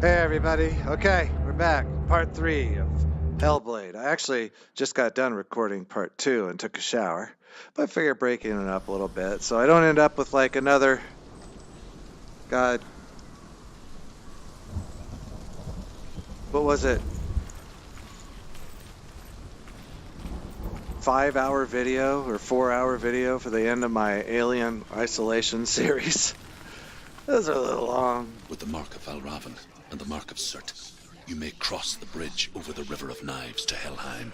Hey everybody. Okay, we're back. Part 3 of Hellblade. I actually just got done recording part 2 and took a shower. But I figure breaking it up a little bit so I don't end up with like another... God. What was it? 5-hour video or 4-hour video for the end of my Alien Isolation series. Those are a little long. With the mark of Valravan and the mark of Surt, you may cross the bridge over the River of Knives to Hellhiem.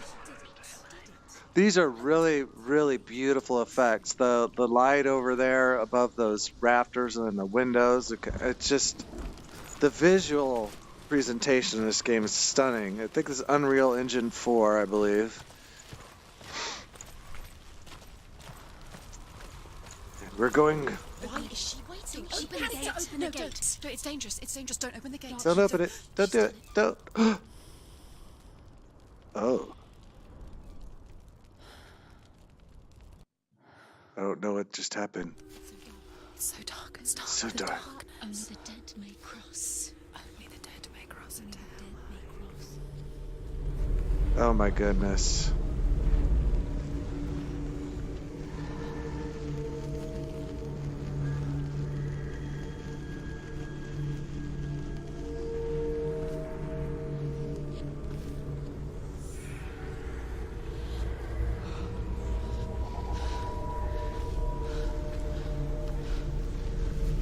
These are really, really beautiful effects. The light over there above those rafters and the windows, it's just... The visual presentation in this game is stunning. I think this is Unreal Engine 4, I believe. And we're going... Why is she waiting? Open the gate. Open the gate. No, it's dangerous. It's dangerous. Don't open the gate. Don't open it. Don't do it. Don't. Oh. I don't know what just happened. It's so dark. It's dark. So dark. Only the dead may cross. Only the dead may cross into hell. Oh my goodness.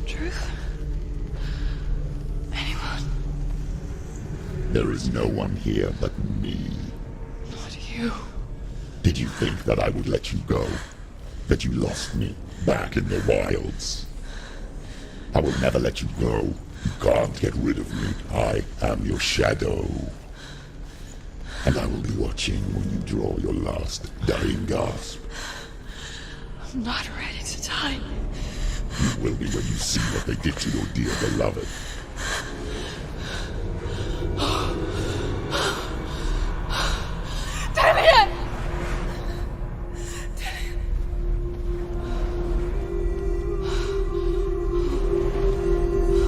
Truth? Anyone? There is no one here but me. Not you. Did you think that I would let you go? That you lost me back in the wilds? I will never let you go. You can't get rid of me. I am your shadow. And I will be watching when you draw your last dying gasp. I'm not ready to die. You will be when you see what they did to your dear beloved. Damien!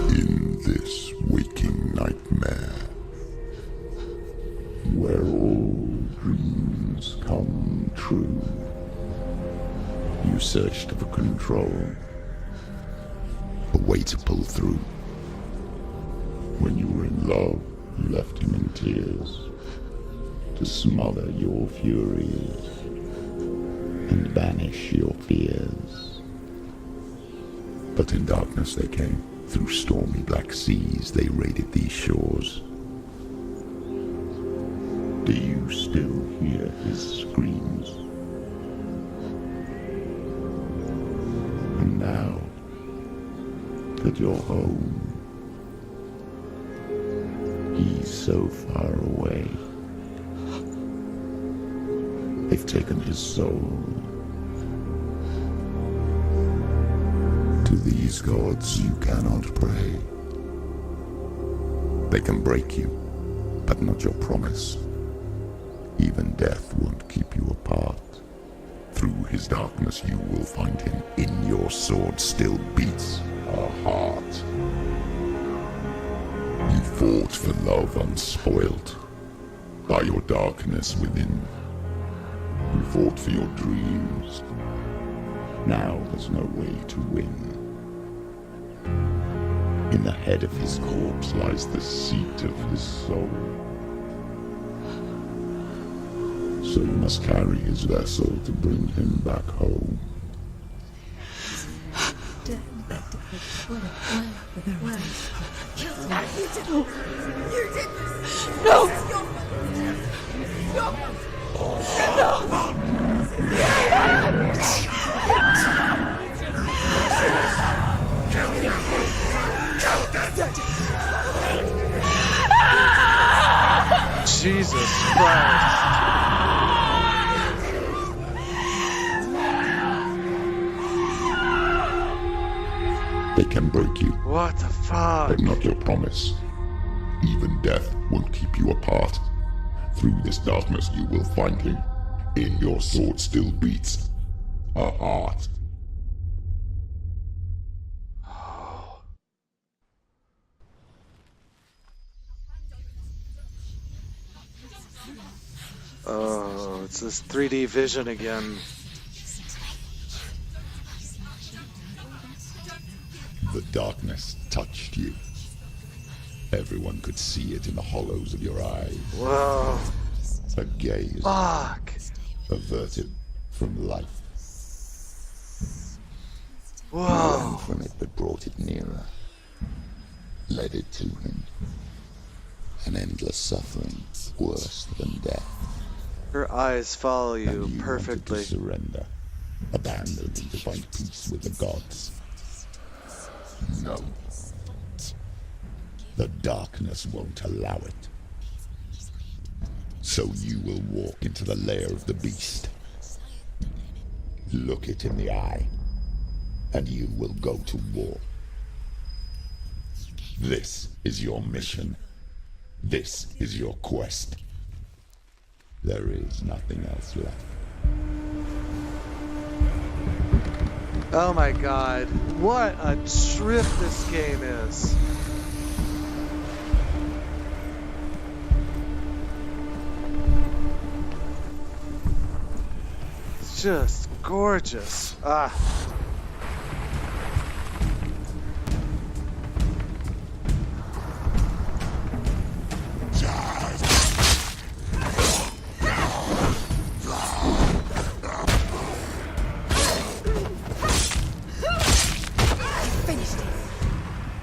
In this waking nightmare, where all dreams come true, you searched for control, a way to pull through. When you were in love, you left him in tears, to smother your furies and banish your fears. But in darkness they came, through stormy black seas they raided these shores. Do you still hear his screams? And now that you're home, he's so far away. They've taken his soul. To these gods you cannot pray. They can break you, but not your promise. Even death won't keep you apart. Through his darkness you will find him. In your sword still beats a heart. You fought for love unspoilt by your darkness within. You fought for your dreams. Now there's no way to win. In the head of his corpse lies the seat of his soul. So you must carry his vessel to bring him back home. No! Jesus Christ. They can break you, What the fuck? but not your promise. Even death won't keep you apart. Through this darkness you will find him. In your sword still beats a heart. Oh, it's this 3D vision again. The darkness touched you. Everyone could see it in the hollows of your eyes. Whoa. A gaze Fuck. averted from life. Whoa. Ran from it but brought it nearer. Led it to him. An endless suffering, worse than death. Her eyes follow you And you perfectly. wanted to surrender, abandon and to find peace with the gods. No. The darkness won't allow it. So you will walk into the lair of the beast. Look it in the eye, and you will go to war. This is your mission. This is your quest. There is nothing else left. Oh my god. What a trip this game is. It's just gorgeous. Ah.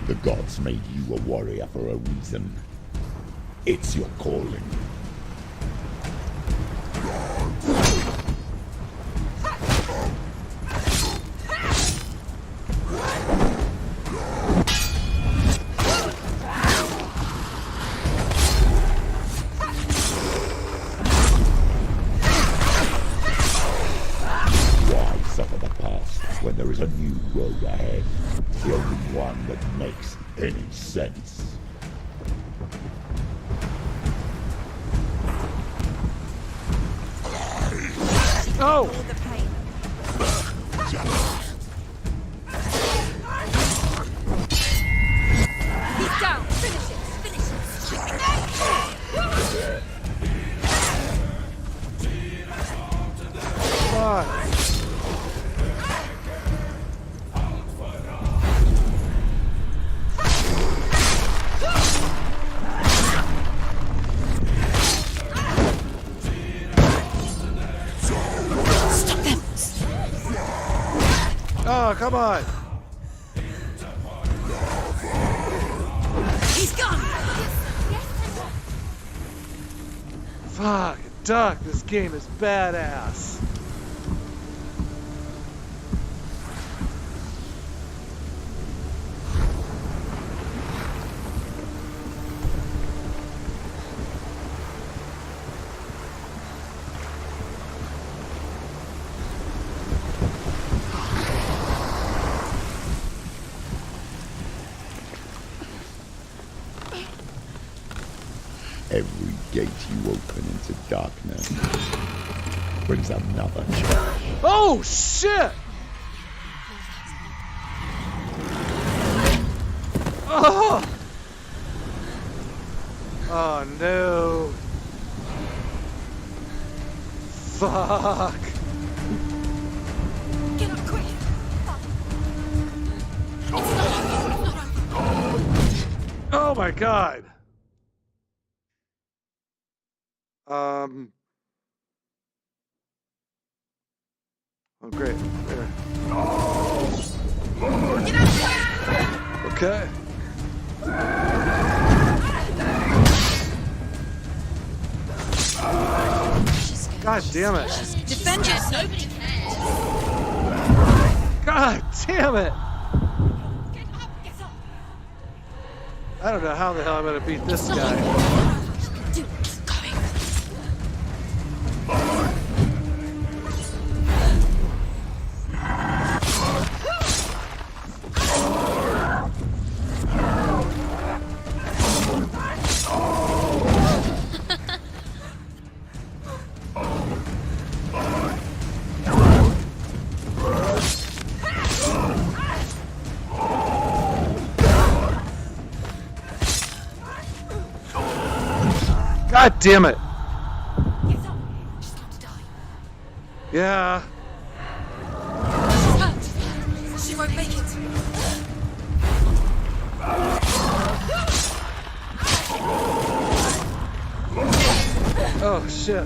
The gods made you a warrior for a reason. It's your calling. Why suffer the past when there is a new road ahead? The only one that makes any sense. Oh! The pain. He's down. Finish it. Finish it. Fuck. Oh, come on. He's gone. Fuck, Duck, this game is badass. Every gate you open into darkness brings another challenge. Oh, shit! Oh! Oh, no. Fuck. Get up quick. Oh, my God. Oh, great. There. Okay. God damn it. Defend yourself. Nobody cares. God damn it. Get up. Get up. I don't know how the hell I'm gonna beat this guy. Do it. Going. God damn it. Get up. Yeah. She's hurt. She won't make it. Oh, shit.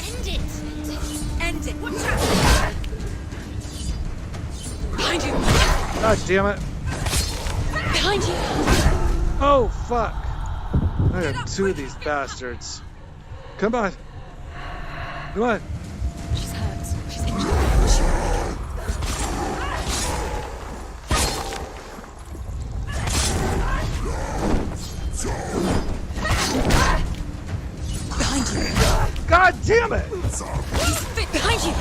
End it. End it. Watch out. Behind you. God damn it. Behind you. Oh, fuck. I got two of these bastards. Come on. Come on. She's hurt. She's injured. She won't make it. Behind you. God damn it. He's fit. Behind you.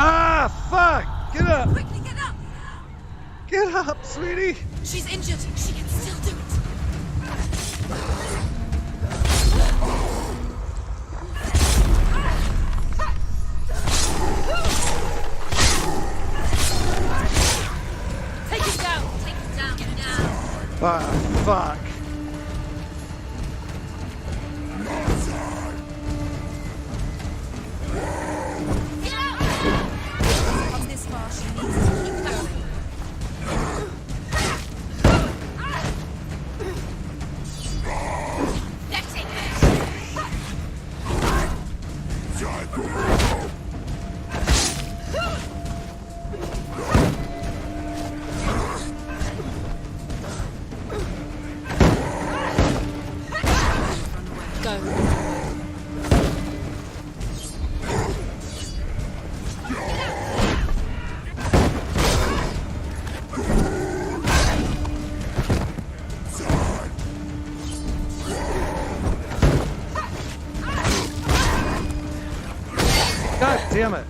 Ah, fuck. Get up. Quickly get up. Get up, sweetie. She's injured. She can still do it. Take him down. Take him down. Get him down. Ah, fuck. Get out. Come this far. She needs to keep going. That's it. Go. God damn it.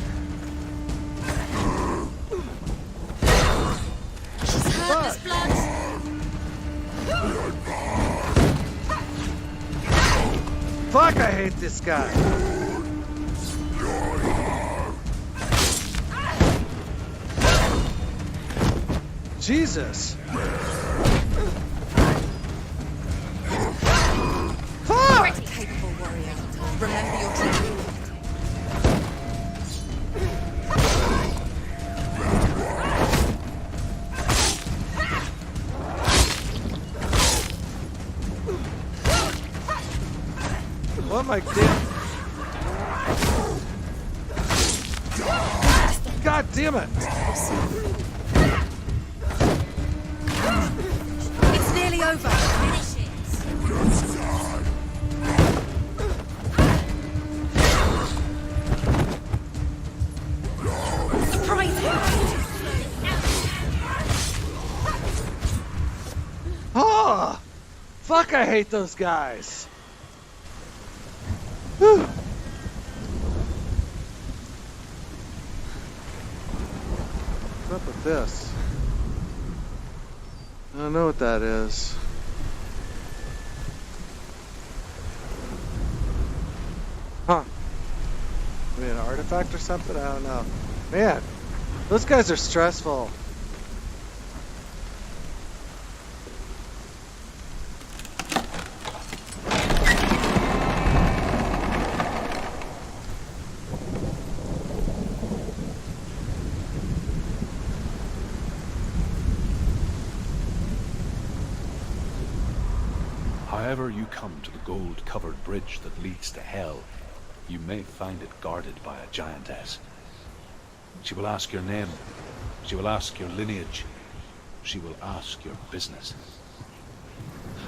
She's hurt. There's blood. Fuck, I hate this guy. Jesus. Fuck! Capable warrior. Remember your training. What am I doing? God damn it! It's nearly over. Finish it. Surprise him. Oh! Fuck, I hate those guys. Whew. What's up with this? I don't know what that is. Huh. Maybe an artifact or something? I don't know. Man, those guys are stressful. However you come to the gold-covered bridge that leads to Hell, you may find it guarded by a giantess. She will ask your name. She will ask your lineage. She will ask your business.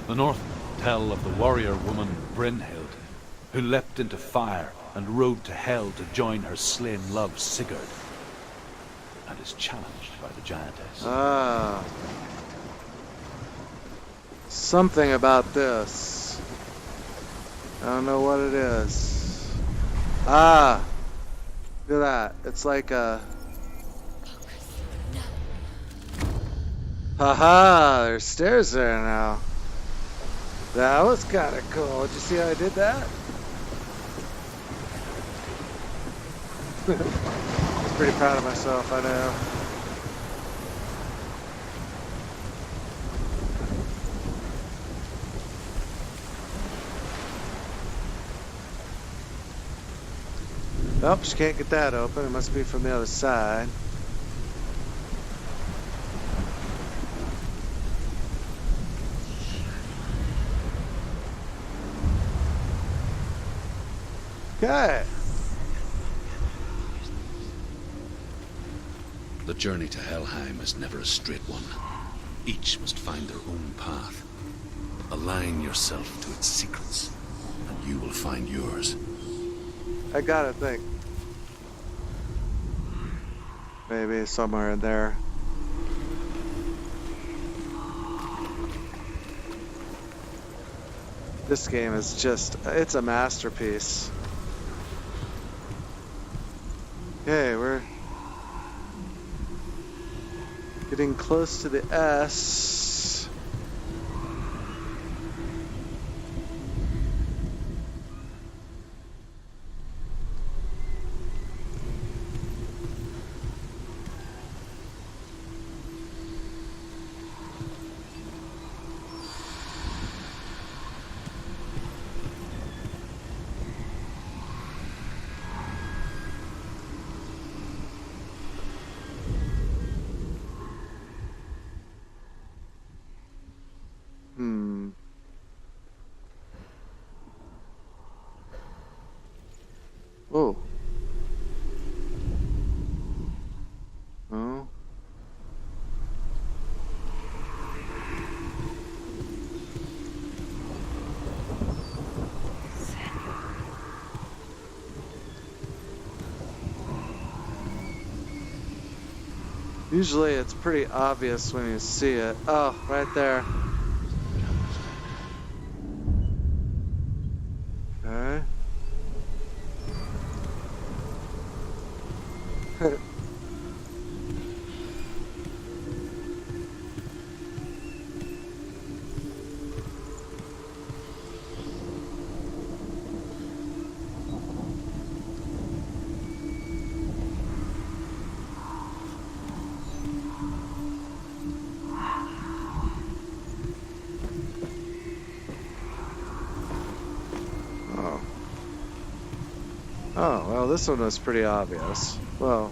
The North tell of the warrior woman Brynhild, who leapt into fire and rode to Hell to join her slain love Sigurd, and is challenged by the giantess. Ah. something about this. I don't know what it is. Ah! Look at that. It's like a... Haha! There's stairs there now. That was kind of cool. Did you see how I did that? I was pretty proud of myself, I know. Nope, she can't get that open. It must be from the other side. Okay. The journey to Hellhiem is never a straight one. Each must find their own path. Align yourself to its secrets, and you will find yours. I gotta think. Maybe somewhere in there. This game is just, it's a masterpiece. Okay, we're getting close to the S. Oh. Oh. Usually it's pretty obvious when you see it. Oh, right there. Okay. Oh, well, this one was pretty obvious. Well,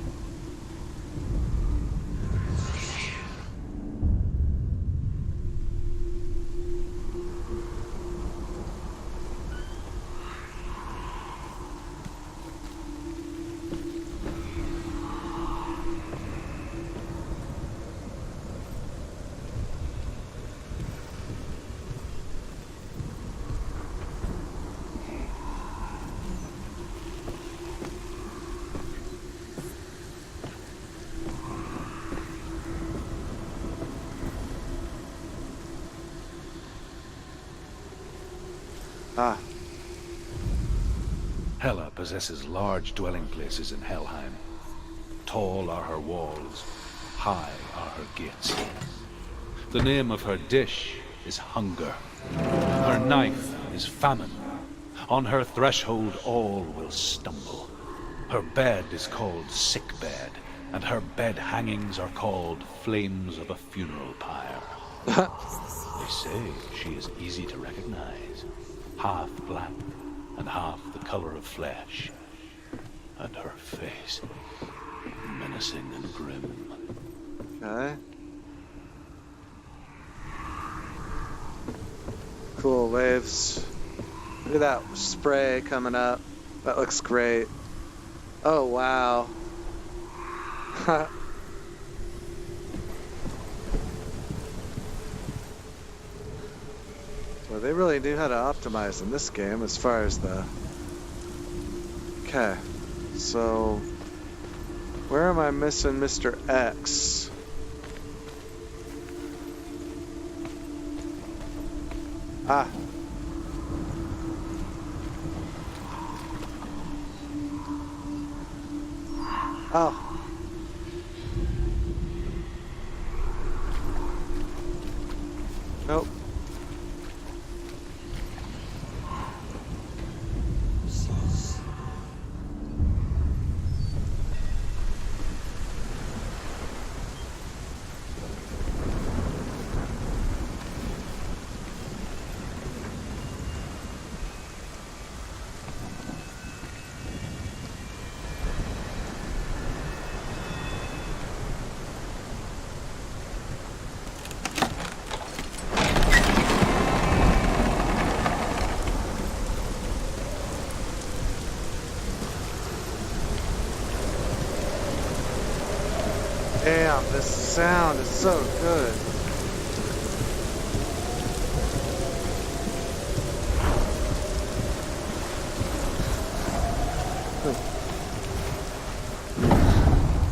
Hela possesses large dwelling places in Hellhiem. Tall are her walls, high are her gates. The name of her dish is hunger. Her knife is famine. On her threshold all will stumble. Her bed is called sick bed, and her bed hangings are called flames of a funeral pyre. They say she is easy to recognize, half black and half the color of flesh, and her face menacing and grim. okay. Cool waves. Look at that spray coming up. That looks great. Oh, wow. Well, they really knew how to optimize in this game as far as the... Okay. So, where am I missing Mr. X? Ah. Oh. Nope. Damn, this sound is so good.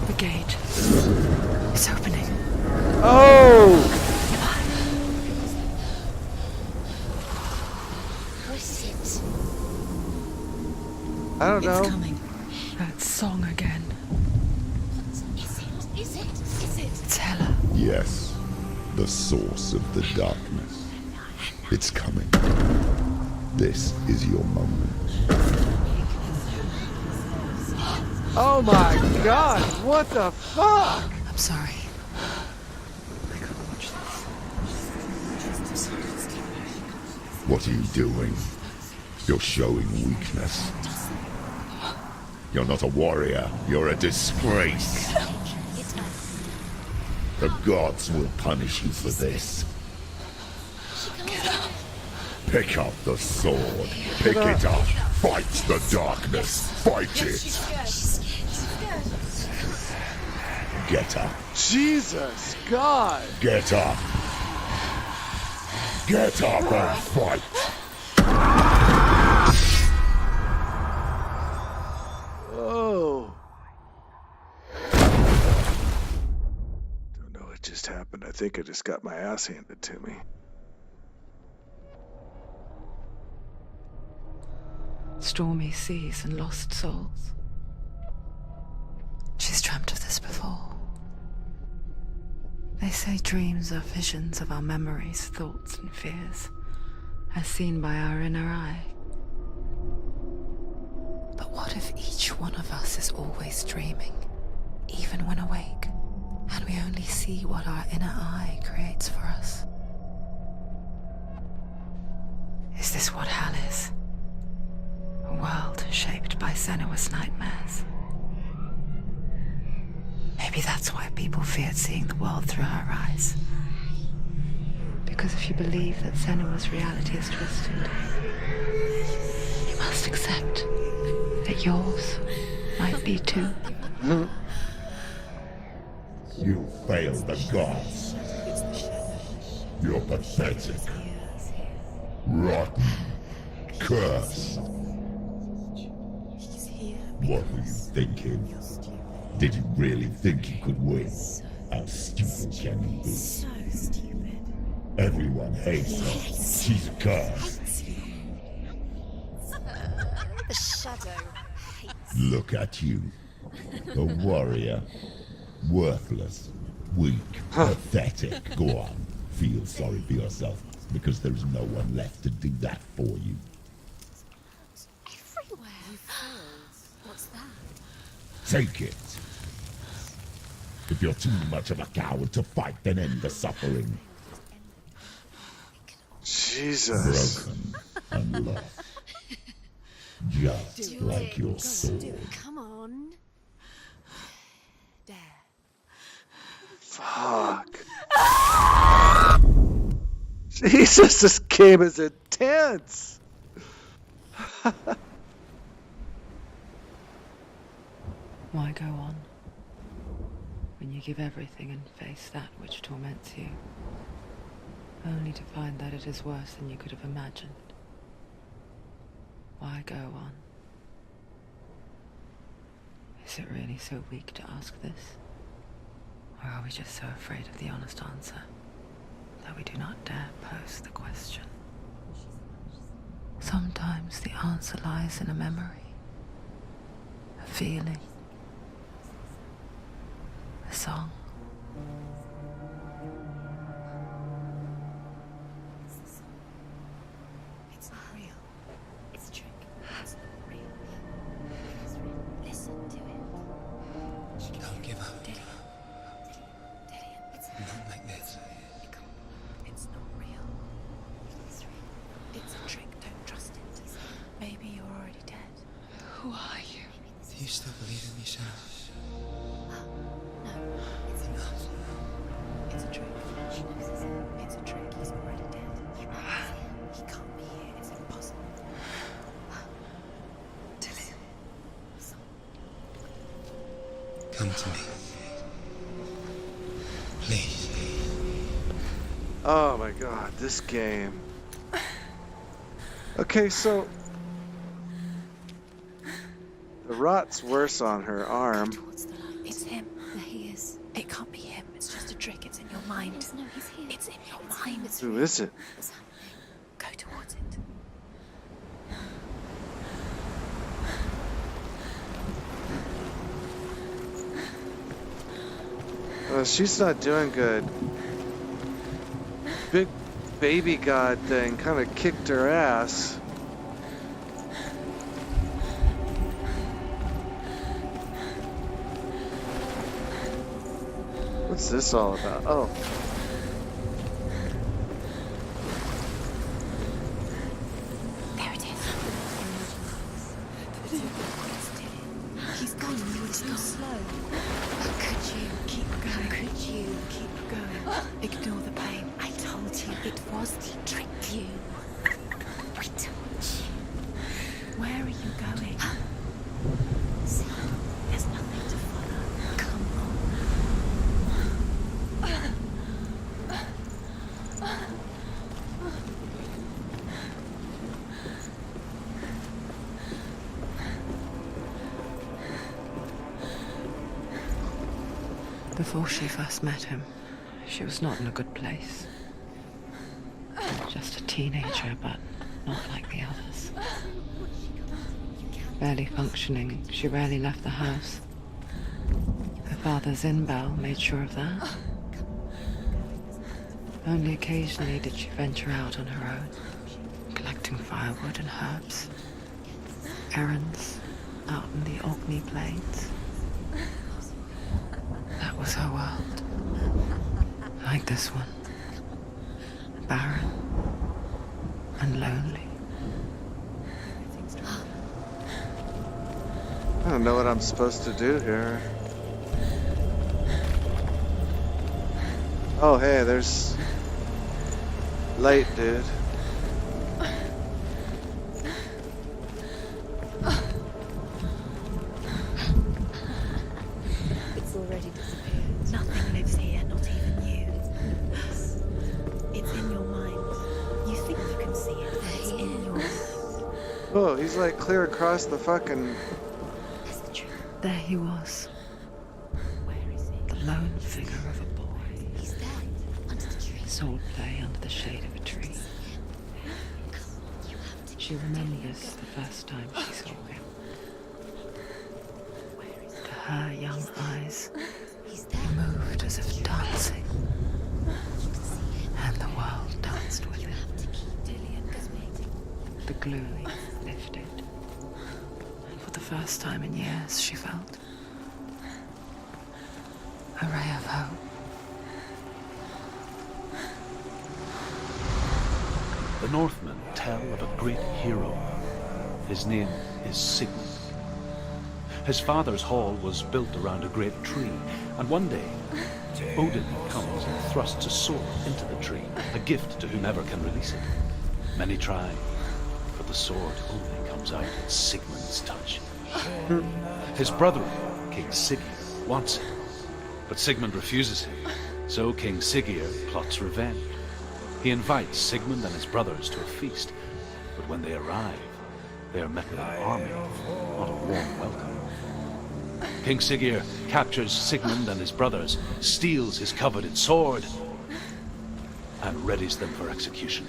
The gate. It's opening. Oh! What is it? I don't know. It's coming. That song again. Is it? Is it? Is it? It's Hella. Yes, the source of the darkness. It's coming. This is your moment. Oh my god, what the fuck? I'm sorry. I can't watch this. What are you doing? You're showing weakness. You're not a warrior. You're a disgrace. The gods will punish you for this. Pick up the sword. Pick it up. Fight the darkness. Fight it. Get up. Jesus God. Get up. Get up and fight. Oh. Don't know what just happened. I think I just got my ass handed to me. Stormy seas and lost souls. She's dreamt of this before. They say dreams are visions of our memories, thoughts and fears, as seen by our inner eye. But what if each one of us is always dreaming, even when awake, and we only see what our inner eye creates for us? Is this what hell is? A world shaped by Senua's nightmares. Maybe that's why people feared seeing the world through her eyes. Because if you believe that Senua's reality is twisted, you must accept that yours might be too. You failed the gods. You're pathetic. Rotten. Cursed. What were you thinking? Did you really think you could win? How stupid can you be? So stupid. Everyone hates her. She's cursed. The shadow hates. Look at you. A warrior. Worthless. Weak. Pathetic. Go on. Feel sorry for yourself, because there is no one left to do that for you. Everywhere. You failed. What's that? Take it. If you're too much of a coward to fight, then end the suffering. Jesus. Broken and lost. Just like your sword. Come on. There. Fuck. Jesus, this game is intense. Why go on when you give everything and face that which torments you, only to find that it is worse than you could have imagined? Why go on? Is it really so weak to ask this? Or are we just so afraid of the honest answer that we do not dare pose the question? Sometimes the answer lies in a memory, a feeling, a song. It's not real. It's a trick. It's not real. It's real. Listen to it. Don't give up. Dillian, it's Not like this. It's not real. It's real. It's a trick. Don't trust it. Maybe you're already dead. Who are you? Do you still believe in me, Senua? No, it's not. It's a trick. It's a trick. He's already dead. He can't be here. It's impossible. Dillian. Come to me. Please. Oh my god, this game. Okay, so the rot's worse on her arm. Towards the light. It's him. There he is. It can't be him. It's just a trick. It's in your mind. No, he's here. It's in your mind. It's Who is it? What's happening? Go towards it. She's not doing good. Big baby god thing kind of kicked her ass. What's this all about? Oh. There it is. He's gone. He's gone slow. How could you keep going? How could you keep going? Ignore the pain. I told you it was to trick you. I told you. Where are you going? See, there's nothing to follow. Come on. Before she first met him, she was not in a good place. Just a teenager, but not like the others. Barely functioning, she rarely left the house. Her father's in-bell made sure of that. Only occasionally did she venture out on her own, collecting firewood and herbs. Errands out in the Orkney Plains. That was her world. Like this one. Barren and lonely. I don't know what I'm supposed to do here. Oh, hey, there's light, dude. It's already disappeared. Nothing lives here, not even you. It's in your mind. You think you can see it, but it's in your mind. Oh, he's like clear across the fucking... That's the truth. There he was, Where is he? the lone figure of a boy. He's there, under the tree. Sword play under the shade of a tree. You have to. She remembers the first time she saw him. Where is To her young eyes, he? He's there. he moved as if dancing, and the world danced with him. Dillian goes waiting. The glue lifted, and for the first time in years, she felt a ray of hope. The Northmen tell of a great hero. His name is Sigmund. His father's hall was built around a great tree, and one day Odin comes and thrusts a sword into the tree, a gift to whomever can release it. Many try, but the sword only comes out at Sigmund's touch. His brother, King Siggeir, wants it, but Sigmund refuses him, so King Siggeir plots revenge. He invites Sigmund and his brothers to a feast, but when they arrive, they are met with an army, not a warm welcome. King Siggeir captures Sigmund and his brothers, steals his coveted sword, and readies them for execution.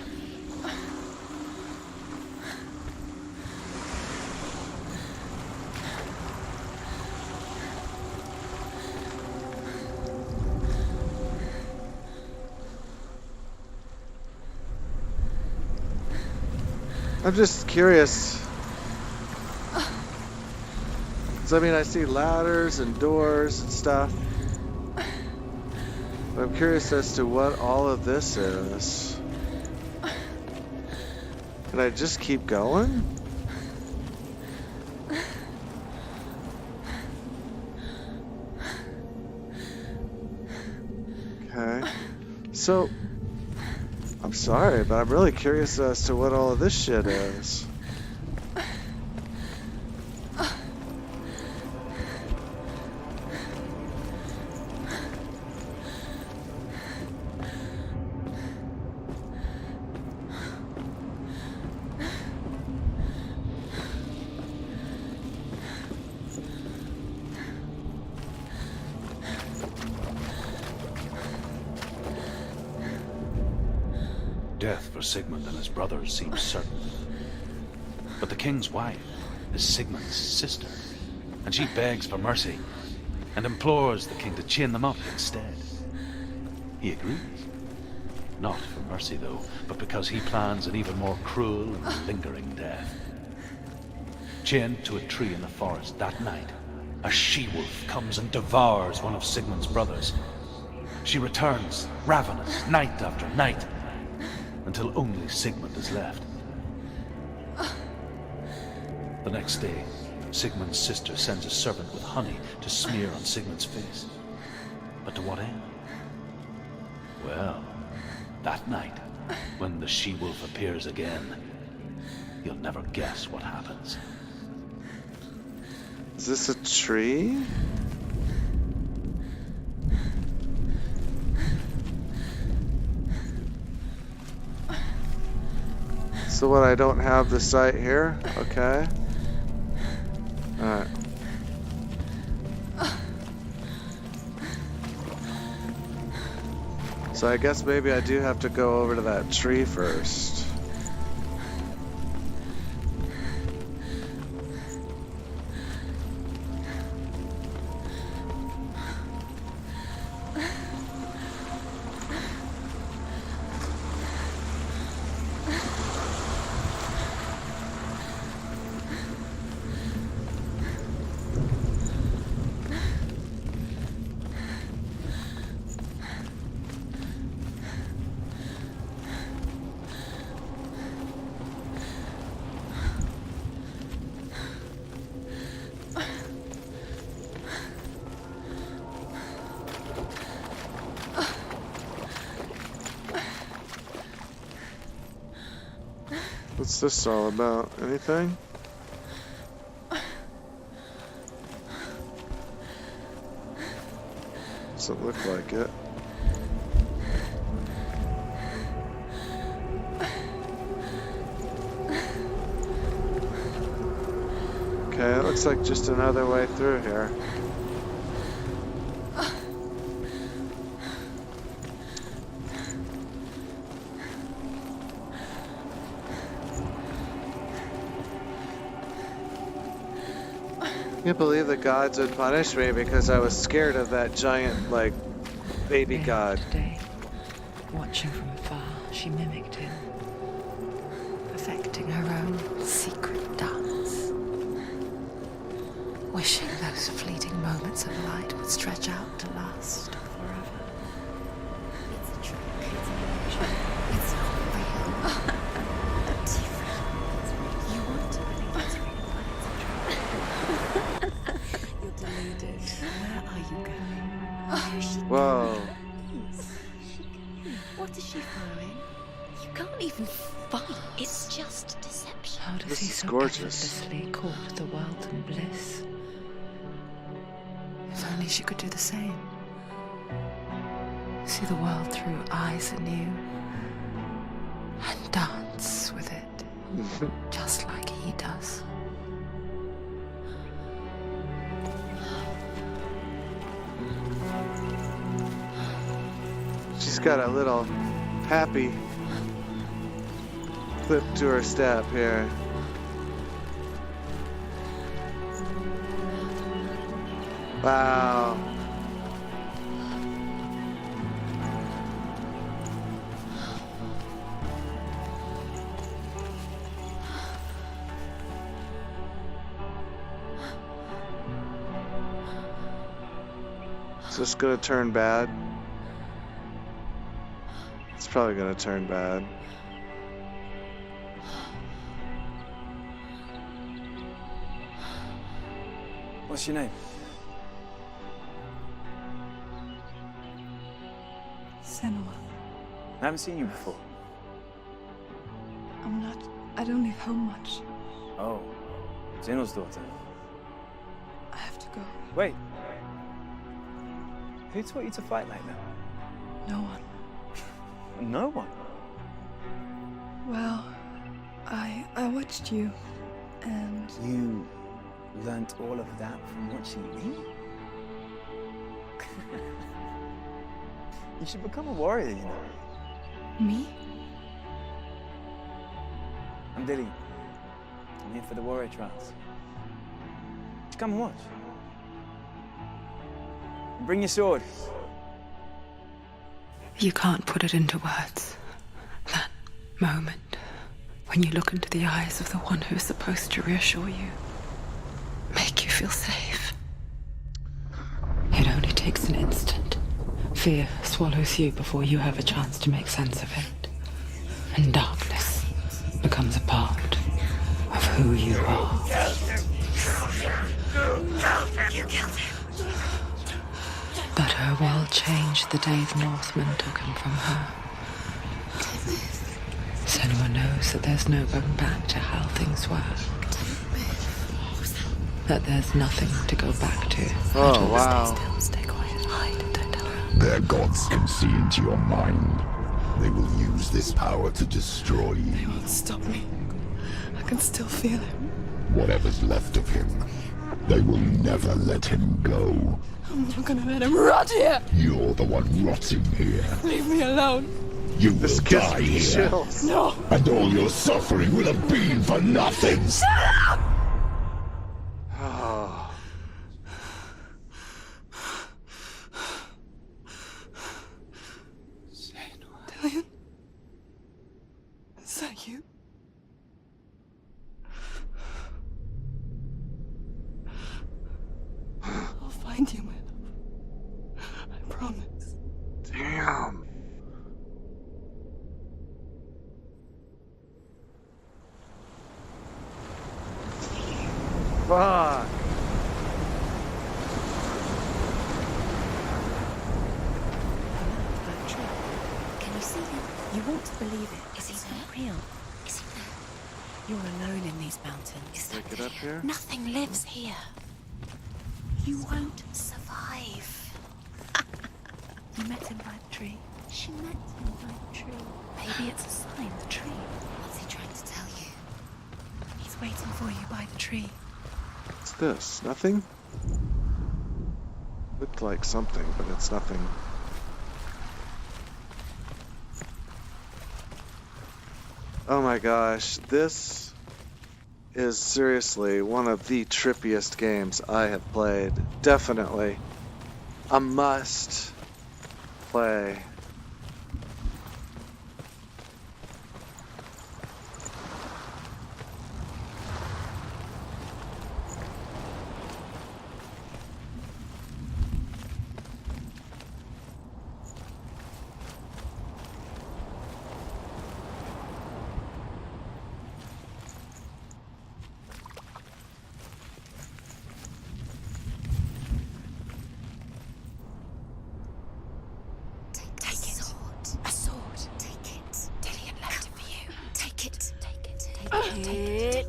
I'm just curious. 'Cause, I mean, I see ladders and doors and stuff. But I'm curious as to what all of this is. Can I just keep going? Okay. So, I'm sorry, but I'm really curious as to what all of this shit is. Death for Sigmund and his brothers seems certain. But the king's wife is Sigmund's sister, and she begs for mercy and implores the king to chain them up instead. He agrees. Not for mercy, though, but because he plans an even more cruel and lingering death. Chained to a tree in the forest that night, a she-wolf comes and devours one of Sigmund's brothers. She returns, ravenous, night after night, until only Sigmund is left. The next day, Sigmund's sister sends a servant with honey to smear on Sigmund's face. But to what end? Well, that night, when the she-wolf appears again, you'll never guess what happens. Is this a tree? So what, I don't have the site here? Okay. Alright. So I guess maybe I do have to go over to that tree first. What's this all about? Anything? Doesn't look like it. Okay, it looks like just another way through here. I can't believe the gods would punish me because I was scared of that giant, like, baby Day god. after day, watching from afar, she mimicked him, perfecting her own secret dance, wishing those fleeting moments of light would stretch out to last forever. It's a trick. It's an illusion. It's not real. Different. You want to believe it's real, but it's a trick. You're deluded. Where are you going? Where is she Whoa. What is she throwing? You can't even fight. It's just deception. How does This he is so gorgeous. effortlessly court the world and bliss? If only she could do the same. See the world through eyes anew and dance with it, just like he does. She's got a little happy clip to her step here. Wow. this gonna turn bad? It's probably gonna turn bad. What's your name? Senua. I haven't seen you before. I don't leave home much. Oh, Zeno's daughter. I have to go. Wait. Who taught you to fight like that? No one. No one. Well, I watched you, and You learnt all of that from watching me? You should become a warrior, you know. me? I'm Dilly. I'm here for the warrior trials. Just come and watch. Bring your sword. You can't put it into words. That moment when you look into the eyes of the one who is supposed to reassure you, make you feel safe. It only takes an instant. Fear swallows you before you have a chance to make sense of it. And darkness becomes a part of who you are. You killed him. But her world changed the day the Northmen took him from her. Senua knows that there's no going back to how things were. That there's nothing to go back to. Oh, wow. Stay still, stay quiet, hide, don't tell her. Their gods can see into your mind. They will use this power to destroy They you. won't stop me. I can still feel him. Whatever's left of him, they will never let him go. I'm not gonna let him rot here. You're the one rotting here. Leave me alone. You will This gives die me here. chills. No. And all your suffering will have been for nothing. Oh. Dillian? Is that you? I'll find you, my love. I promise. Damn. Fuck. Can you see him? You want to believe it. Is he not real? Is he there? You're alone in these mountains. Is that Get up here. Nothing lives here. You won't survive. You met him by the tree. She met him by the tree. Maybe it's a sign, the tree. What's he trying to tell you? He's waiting for you by the tree. What's this? Nothing? Looked like something, but it's nothing. Oh my gosh, this is seriously one of the trippiest games I have played. Definitely a must play. Take it. A sword. Take it. Dillian left it for you. Take it. Take it. Take it.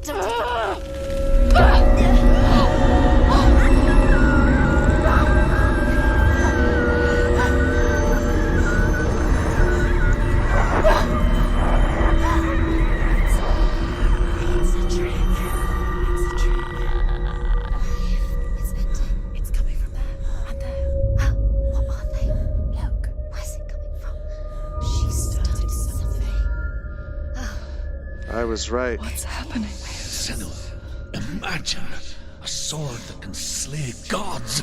It's a trick. It's a trick. It's ending. It's coming from there and there. Oh, what are they? Look, where's it coming from? She started something. I was right. What's happening? Senua, imagine a sword that can slay gods.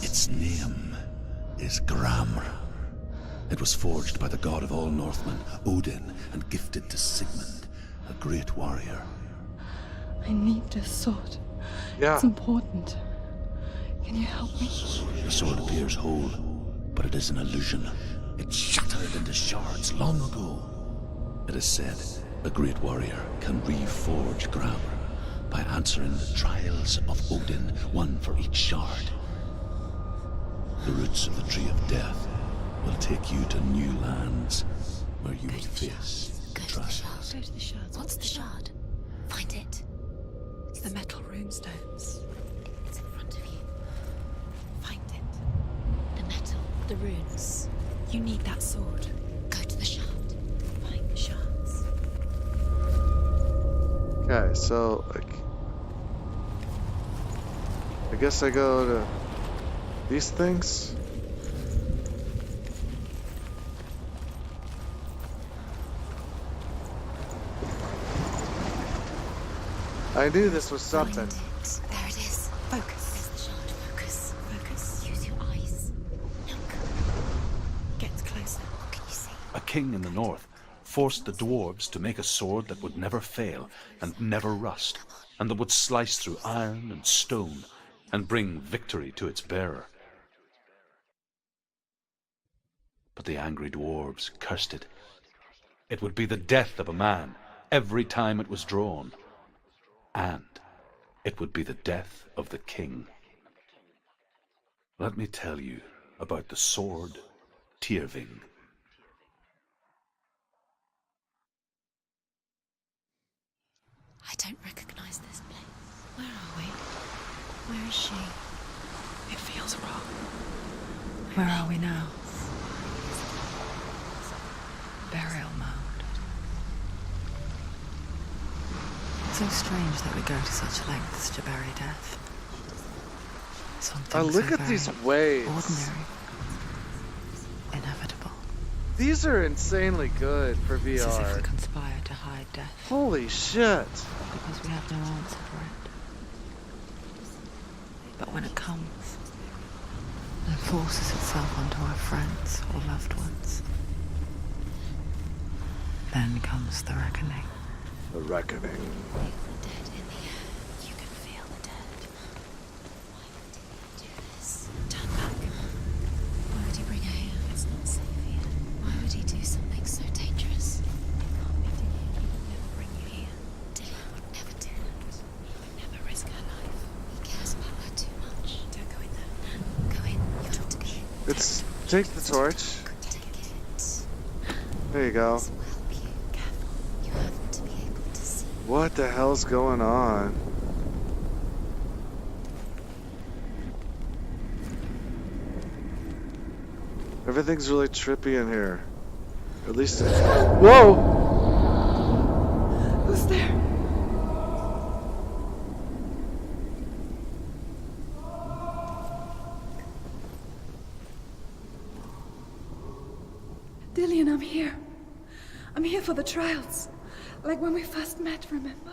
Its name is Gramr. It was forged by the god of all Northmen, Odin, and gifted to Sigmund, a great warrior. I need this sword. Yeah. It's important. Can you help me? The sword appears whole, but it is an illusion. It shattered into shards long ago. It is said the great warrior can reforge Grammar by answering the trials of Odin, one for each shard. The roots of the Tree of Death will take you to new lands where you will face trials. Go to the shard. What's the shard? Find it. It's the metal runestones. It's in front of you. Find it. The metal, the runes. You need that sword. Go to the shard. Find the shards. Okay, so like, I guess I go to these things. I knew this was something. Find it. There it is. Focus. There's the shard. Focus. Focus. Use your eyes. Look. Get closer. What can you see? A king in the north forced the dwarves to make a sword that would never fail and never rust, and that would slice through iron and stone and bring victory to its bearer. But the angry dwarves cursed it. It would be the death of a man every time it was drawn. And it would be the death of the king. Let me tell you about the sword Tyrving. I don't recognize this place. Where are we? Where is she? It feels wrong. Where are we now? Burial mound. So strange that we go to such lengths to bury death. Something Look so at these very waves. ordinary, inevitable. These are insanely good for It's as if we VR. conspire to hide death Holy shit. because we have no answer for it. But when it comes and forces itself onto our friends or loved ones, then comes the reckoning. The reckoning. Feel the dead in the air. You can feel the dead. Why would he do this? Turn back. Why would he bring her here? It's not safe here. Why would he do something so dangerous? It can't be Dillian. He would never bring you here. Dillian would never do that. He would never risk her life. He cares about her too much. Don't go in there. Go in. You have to go in. It's take the torch. Take it. There you go. This will help you. Careful. You have to be able to see. What the hell's going on? Everything's really trippy in here. At least it's... Whoa! Who's there? Dillian, I'm here. I'm here for the trials. Like when we first met, remember?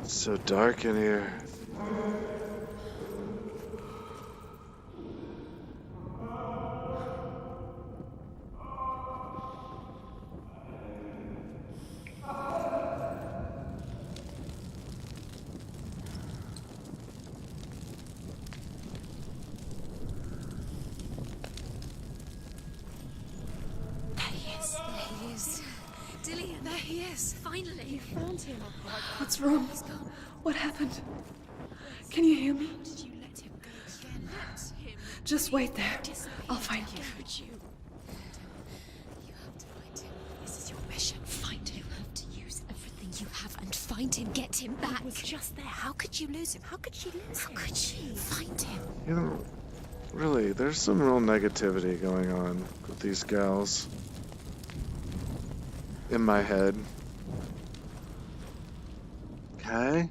It's so dark in here. There he is. There he is. Dillian. There he is. Finally. You found him. What's wrong? He's gone. What happened? Can you hear me? Did you let him go again? Let him. Just wait there. I'll find How him. could you? You have to find him. This is your mission. Find him. You have to use everything you have and find him. Get him back. He was just there. How could you lose him? How could she lose him? How could she? Find him. You know, really, there's some real negativity going on with these gals. In my head. Okay.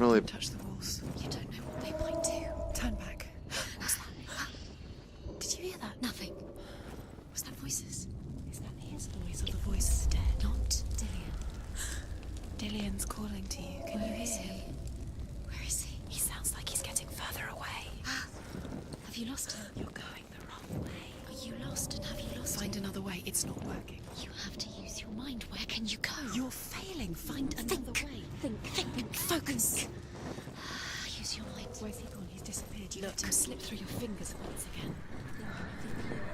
really. Don't touch the walls. You don't know what they might do. Turn back. What's that? Did you hear that? Nothing. Was that voices? Is that his voice or the voice is dead? Not Dillian. Dillian's calling to you. Can you hear him? Where is he? He sounds like he's getting further away. Have you lost him? You're going the wrong way. Are you lost and have you lost him? Find another way. It's not working. You have to use your mind. Where can you go? You're failing. Find another way. Think. Focus. Use your mind. Where's he gone? He's disappeared. You let him slip through your fingers once again.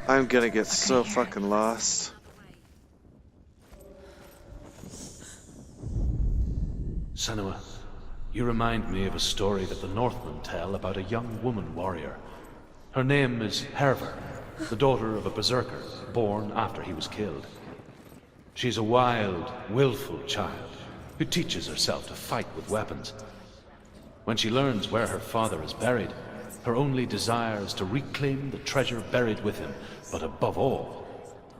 I'm gonna get so fucking lost. Senua, you remind me of a story that the Northmen tell about a young woman warrior. Her name is Herver, the daughter of a berserker, born after he was killed. She's a wild, willful child who teaches herself to fight with weapons. When she learns where her father is buried, her only desire is to reclaim the treasure buried with him, but above all,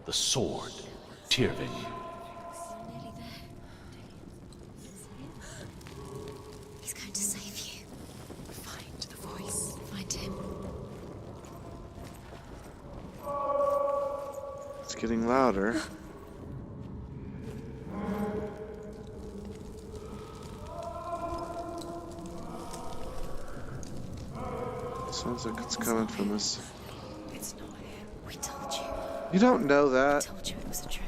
the sword, Tyrving. He's going to save you. Find the voice. Find him. It's getting louder. Sounds like it's coming from this. It's not him. We told you. You don't know We that. told you it was a trick.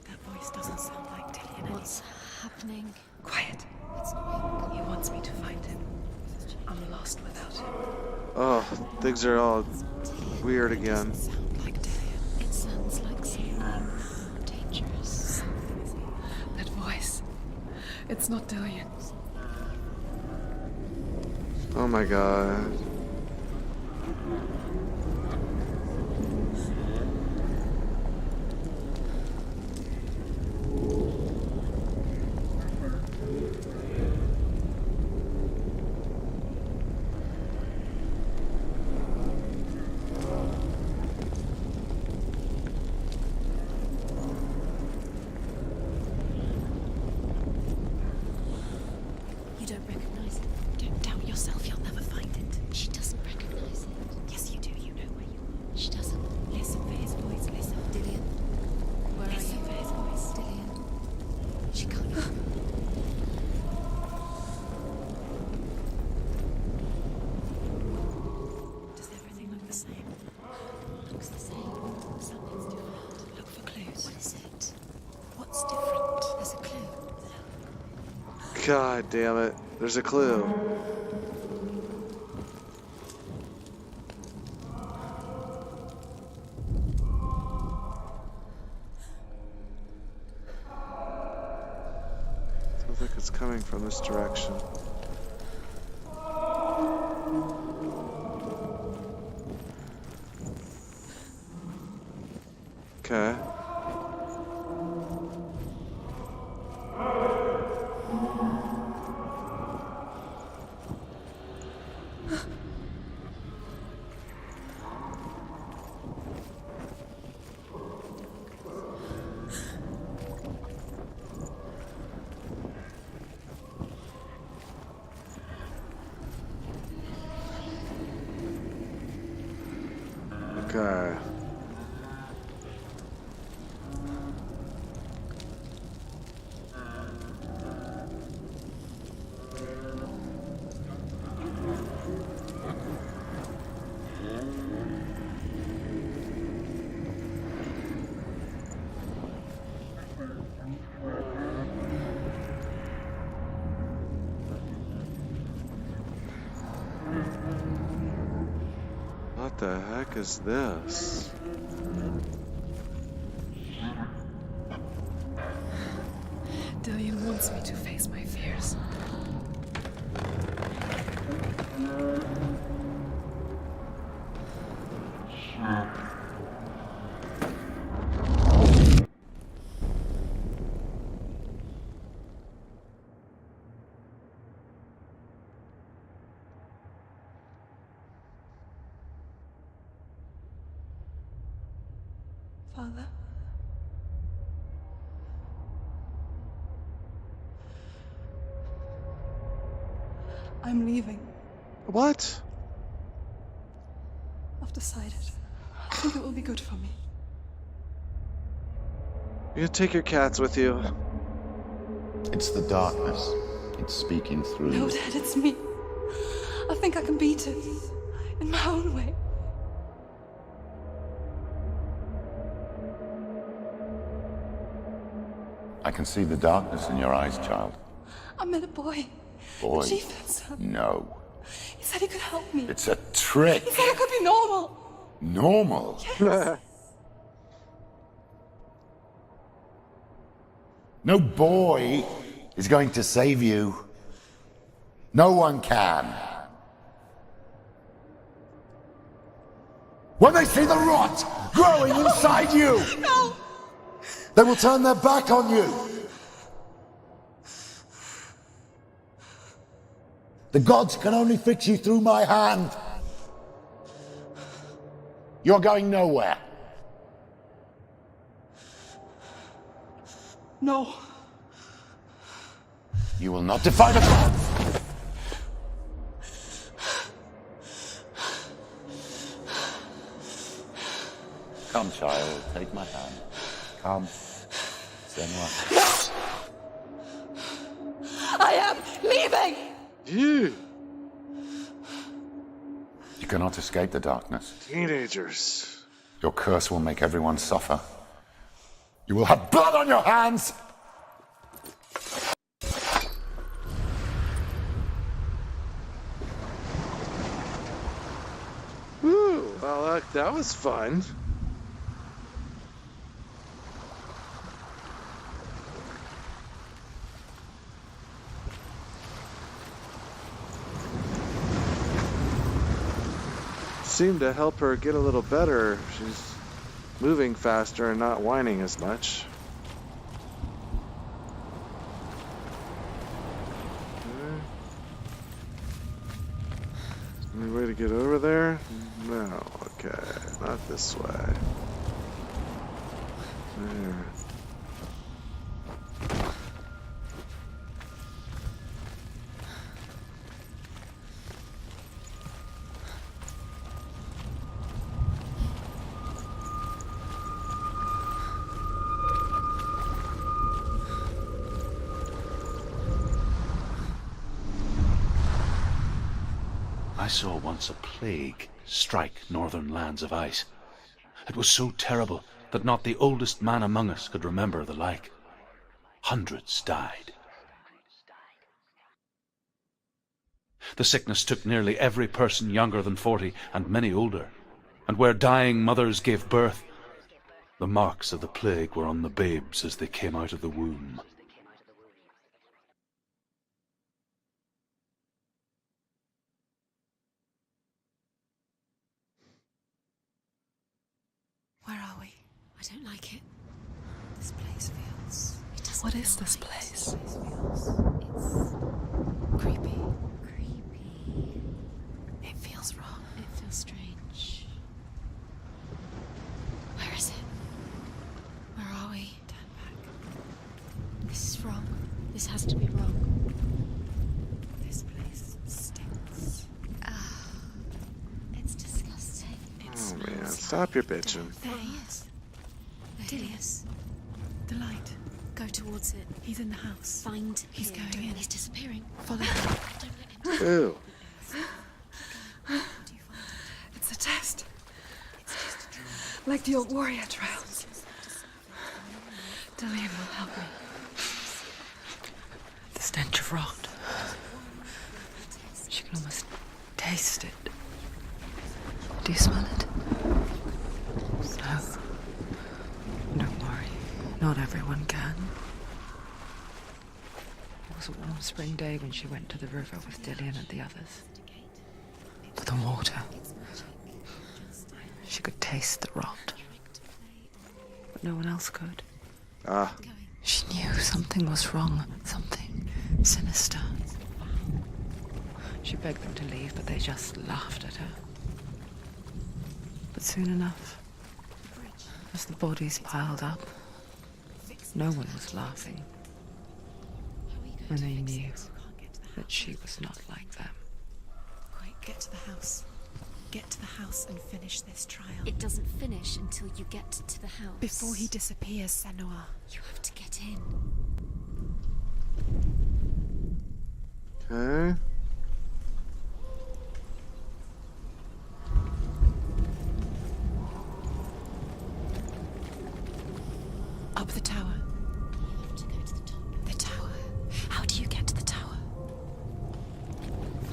That voice doesn't sound like Dillian. What's happening? Quiet. It's not him. He wants me to find him. I'm lost without him. Oh, things are all weird again. It doesn't sound like Dillian. It sounds like something dangerous. That voice. It's not Dillian. Oh my god. You don't recognize it. Don't doubt yourself. You'll never find it. She doesn't recognize it. Yes, you do. You know where you are. She doesn't. Listen for his voice. Listen. Dillian. Where Listen are you? For his voice. Dillian. She can't. Does everything look the same? Looks the same. Something's different. Look for clues. What is it? What's different? There's a clue. God damn it. There's a clue. Sounds like it's coming from this direction. Okay. Okay. What the heck is this? Dillian wants me to face my fears. Father? I'm leaving. What? I've decided. I think it will be good for me. You take your cats with you. It's the darkness. It's speaking through No, you. Dad, it's me. I think I can beat it. In my own way. I can see the darkness in your eyes, child. I met a boy. Boy. The chieftain's son. No. He said he could help me. It's a trick. He said I could be normal. Normal. Yes. No boy is going to save you. No one can. When they see the rot growing inside you, No! they will turn their back on you. The gods can only fix you through my hand. You're going nowhere. No. You will not defy the gods. Come, child, take my hand. Come. Senua. I am leaving! You You cannot escape the darkness. teenagers. Your curse will make everyone suffer. You will have blood on your hands! Woo! Well, that was fun. Seemed to help her get a little better. She's moving faster and not whining as much. Any way to get over there? No. Okay, not this way. There. I saw once a plague strike northern lands of ice. It was so terrible that not the oldest man among us could remember the like. Hundreds died. The sickness took nearly every person younger than 40 and many older, and where dying mothers gave birth, the marks of the plague were on the babes as they came out of the womb. Where are we? I don't like it. This place feels... It doesn't What is feel this right. place? This feels... It's... creepy. Creepy. It feels wrong. It feels strange. Where is it? Where are we? Turn back. This is wrong. This has to be wrong. This place stinks. It's disgusting. It Oh man, smells stop your bitching. There he is. There he is. The light. Go towards it. He's in the house. Find He's him. going in. He's disappearing. Follow him. Don't let him. Ew. How do you find it? It's a test. It's just a trial. Like the old warrior trials. Hellhiem will help me. The stench of rot. She can almost taste it. Do you smell it? No. Don't worry. Not everyone can. It was a warm spring day when she went to the river with Dillian and the others. For the water. She could taste the rot. But no one else could. Ah. She knew something was wrong, something sinister. She begged them to leave, but they just laughed at her. But soon enough, as the bodies piled up, no one was laughing. And they knew that she was not like them. Quick, get to the house. Get to the house and finish this trial. It doesn't finish until you get to the house. Before he disappears, Senua. You have to get in. Okay. Up the tower. You have to go to the top. The tower. How do you get to the tower?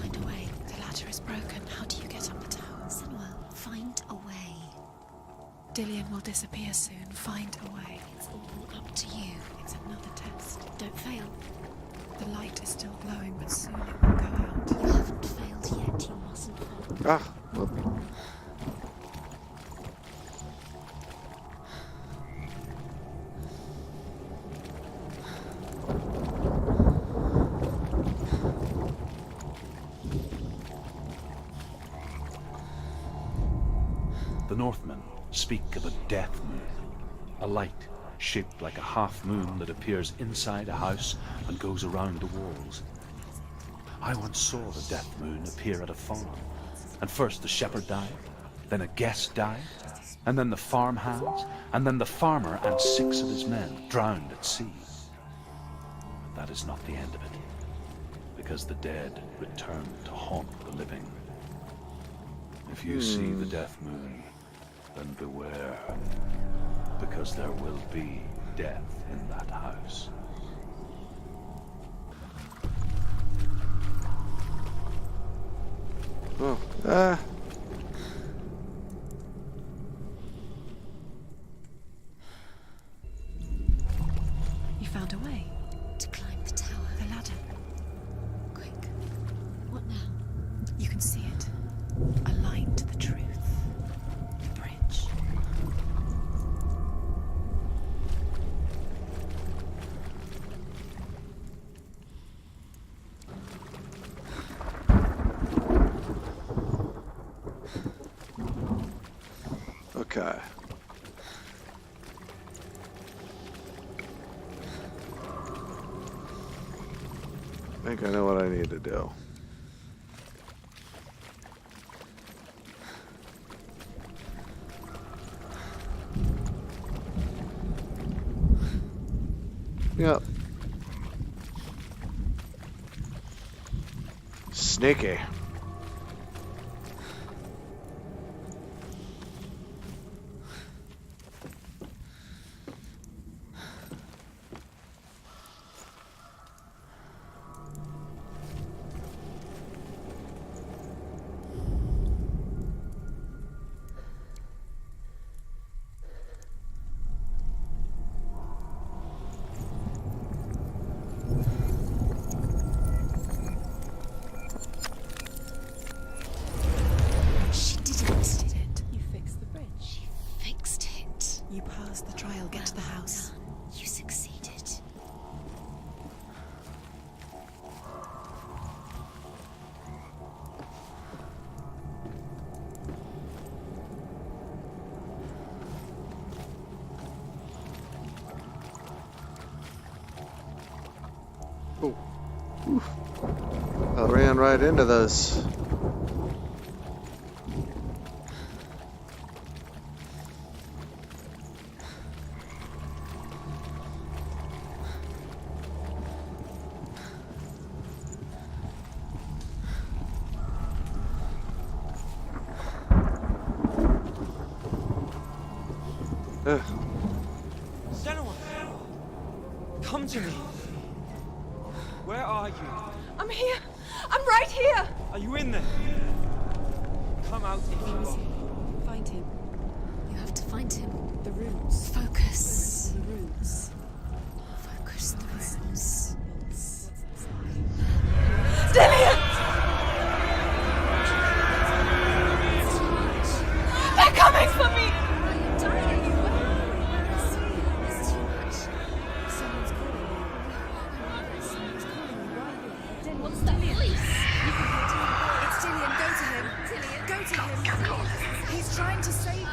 Find a way. The ladder is broken. How do you get up the tower? Senua, find a way. Dillian will disappear soon. Find a way. It's all up to you. It's another test. Don't fail. The light is still glowing, but soon it will go out. You haven't failed yet. You mustn't fall. Ah. Well. The Northmen speak of a death moon, a light shaped like a half moon that appears inside a house and goes around the walls. I once saw the death moon appear at a farm, and first the shepherd died, then a guest died, and then the farmhands, and then the farmer and 6 of his men drowned at sea. But that is not the end of it, because the dead return to haunt the living. If you see the death moon, then beware, because there will be death in that house. Oh. You found a way. To climb the tower. The ladder. Quick. What now? You can see it. A line to the truth. The bridge. Okay. I think I know what I need to do. Yep. Sneaky. She did it. You fixed the bridge. She fixed it. You passed the trial. Get to the house. Done. You succeeded. Oh. Oof. I ran right into those. Ugh. Senua! Come to me! Where are you? I'm here. I'm right here. Are you in there? Come out if you are. Find him. You have to find him. The runes. Focus. The runes. Focus the runes. Dillian! They're coming for me! What's that voice? It's Dillian. Go to him. Go to him. He's trying to save you.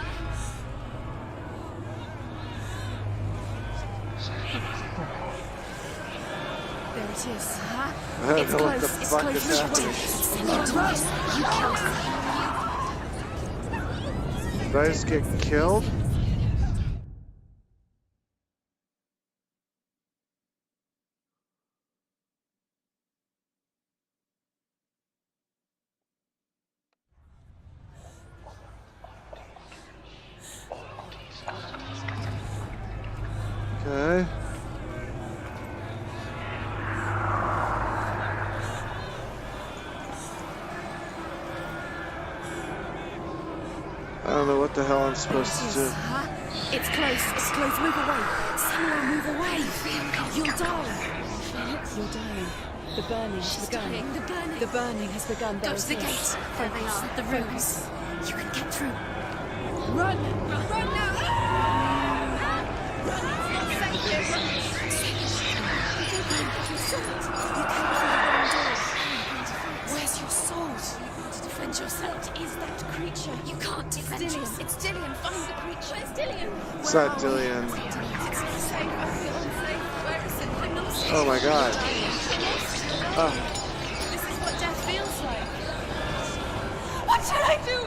There it is. I don't It's know what close. the It's fuck close. is Run. happening. You killed him. Did I just get killed? Okay. I don't know what the hell I'm supposed to do. It's close. It's close. Move away. Senua, move away. You'll die. You're dying. The burning has begun. Dying. The burning. The burning has begun. Go to the gate. There they are. The rooms. You can get through. Run! Run now! Where's your sword? To defend yourself. What is that creature? You can't defend yourself. It's Dillian. Find the creature. Where's Dillian? It's not Dillian. It's not safe. I feel unsafe. Where is it? I'm not safe. Oh my god. Oh. This is what death feels like. What shall I do?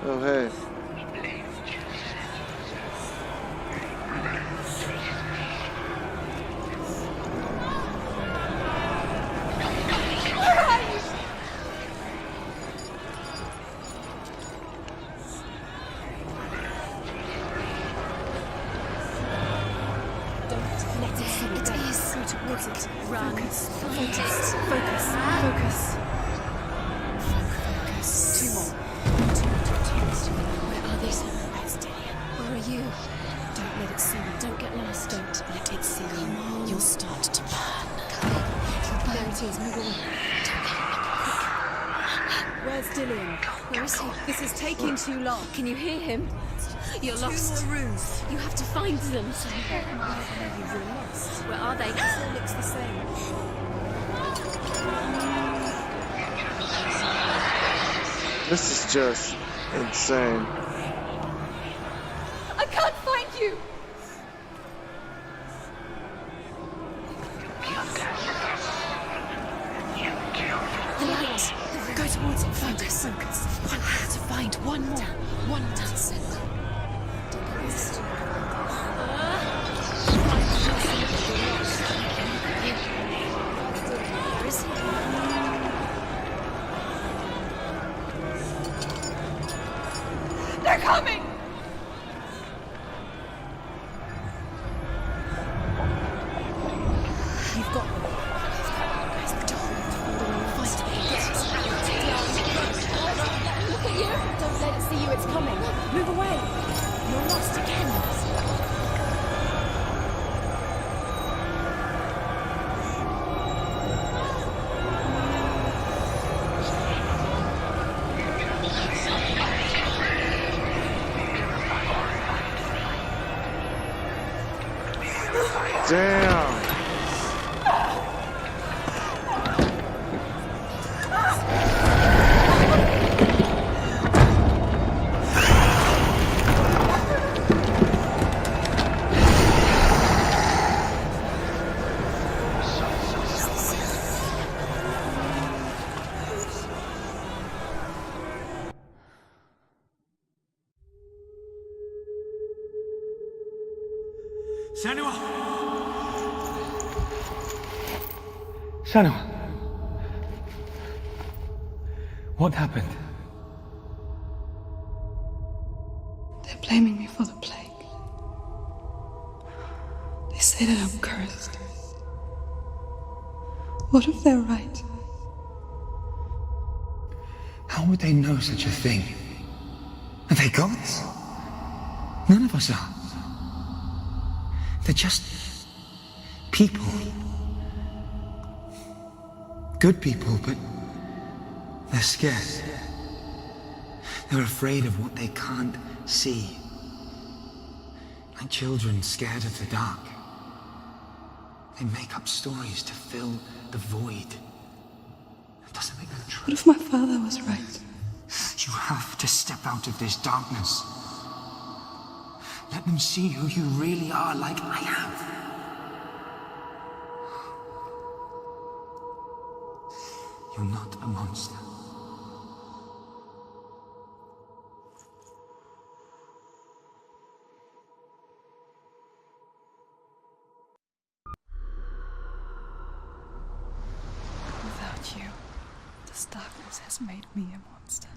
Oh, hey. Run. Find it. Focus. Two more. Where are they, sir? Where's Dillian? Where are you? Don't let it see you. Don't get lost. Don't let it see you. Come on. You'll start to burn. There it is. Move away. Where's Dillian? Where is he? This is taking too long. Can you hear him? You're lost. Two more rooms. You have to find them. You're lost. Where are they? It still looks the same. This is just insane. I can't find you. The light. Go towards it. Focus. One has to find one more. One more. That's it. Where is he? They're coming. You've got them. Where's the door? Find the gate. Look at you. Don't let it see you. It's coming. Move away. You're lost again. Damn. Senua! Senua! What happened? They're blaming me for the plague. They say that I'm cursed. What if they're right? How would they know such a thing? Are they gods? None of us are. They're just people. Good people, but they're scared. They're afraid of what they can't see. Like children scared of the dark. They make up stories to fill the void. That doesn't make them true. What if my father was right? You have to step out of this darkness. Let them see who you really are, like I have. You're not a monster. Without you, this darkness has made me a monster.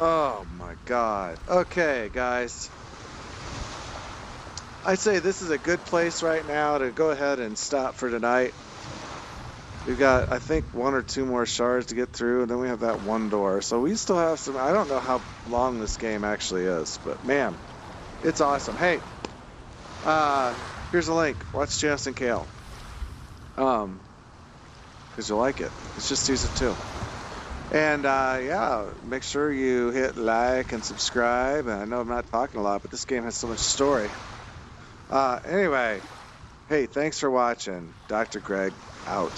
Oh my god. Okay, guys. I'd say this is a good place right now to go ahead and stop for tonight. We've got, I think, 1 or 2 more shards to get through, and then we have that one door. So we still have some... I don't know how long this game actually is, but man, it's awesome. Hey, here's a link. Watch Janice and Kale. Because you'll like it. It's just season 2. And yeah, make sure you hit like and subscribe. And I know I'm not talking a lot, but this game has so much story. Anyway, hey, thanks for watching. Dr. Greg out.